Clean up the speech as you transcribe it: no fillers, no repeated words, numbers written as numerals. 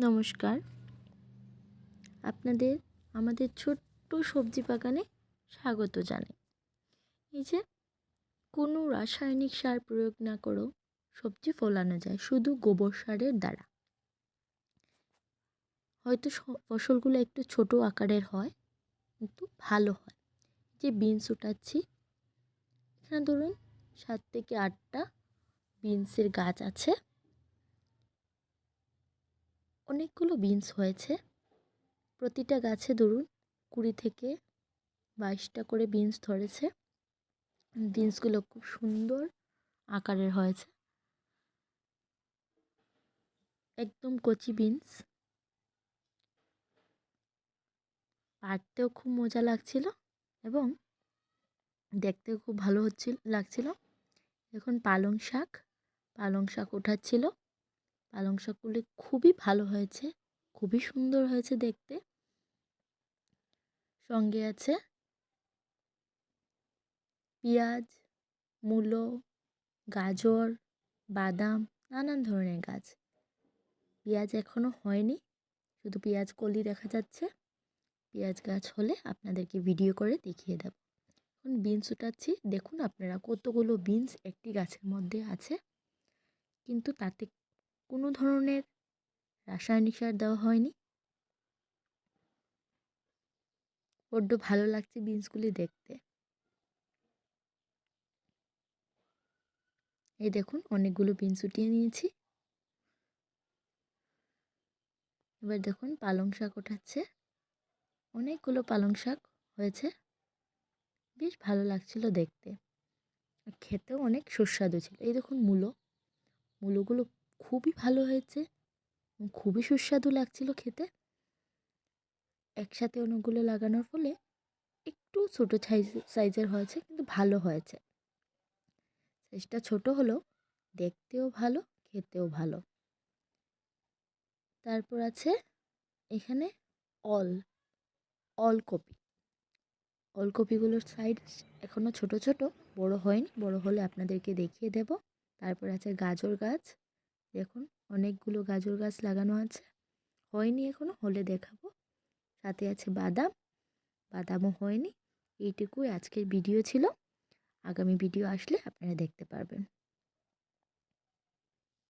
নমস্কার, আপনাদের আমাদের ছোট্ট সবজি বাগানে স্বাগত জানাই। এই যে কোনো রাসায়নিক সার প্রয়োগ না করেও সবজি ফলানো যায় শুধু গোবর সারের দ্বারা। হয়তো ফসলগুলো একটু ছোট আকারের হয়, কিন্তু ভালো হয়। যে বিনস উঠাচ্ছি, এখানে ধরুন 7 থেকে 8টা বিনসের গাছ আছে। অনেকগুলো বিনস হয়েছে। প্রতিটা গাছে ধরুন 20 থেকে 22টা করে বিনস ধরেছে। বিনসগুলো খুব সুন্দর আকারের হয়েছে, একদম কচি বিনস। পাড়তেও খুব মজা লাগছিল এবং দেখতেও খুব ভালো লাগছিল। এখন পালং শাক ওঠাচ্ছিল। পালং শাকগুলি খুবই ভালো হয়েছে, খুবই সুন্দর হয়েছে দেখতে। সঙ্গে আছে পেঁয়াজ, মূলো, গাজর, বাদাম, নানান ধরনের গাছ। পেঁয়াজ এখনও হয়নি, শুধু পেঁয়াজ কলি দেখা যাচ্ছে। পেঁয়াজ গাছ হলে আপনাদেরকে ভিডিও করে দেখিয়ে দেব। এখন বিনস উঠাচ্ছি। দেখুন আপনারা কতগুলো বিনস একটি গাছের মধ্যে আছে, কিন্তু তাতে কোনো ধরনের রাসায়নিক সার দেওয়া হয়নি। বড্ড ভালো লাগছে বিনসগুলি দেখতে। এই দেখুন অনেকগুলো বিনস উঠিয়ে নিয়েছি। এবার দেখুন পালং শাক ওঠাচ্ছে। অনেকগুলো পালং শাক হয়েছে, বেশ ভালো লাগছিল দেখতে, আর খেতেও অনেক সুস্বাদু ছিল। এই দেখুন মূলোগুলো খুবই ভালো হয়েছে, খুবই সুস্বাদু লাগছিল খেতে। একসাথে অনেকগুলো লাগানোর ফলে একটু ছোটো সাইজের হয়েছে, কিন্তু ভালো হয়েছে। সাইজটা ছোট হলেও দেখতেও ভালো, খেতেও ভালো। তারপর আছে এখানে অলকপি। অলকপিগুলোর সাইজ এখনও ছোট ছোট, বড় হয়নি, বড় হলে আপনাদেরকে দেখিয়ে দেব। তারপর আছে গাজর গাছ। দেখুন অনেকগুলো গাজর গাছ লাগানো আছে, হয়নি এখনও, হলে দেখাবো। সাথে আছে বাদামও হয়নি। এইটুকুই আজকের ভিডিও ছিল। আগামী ভিডিও আসলে আপনারা দেখতে পারবেন।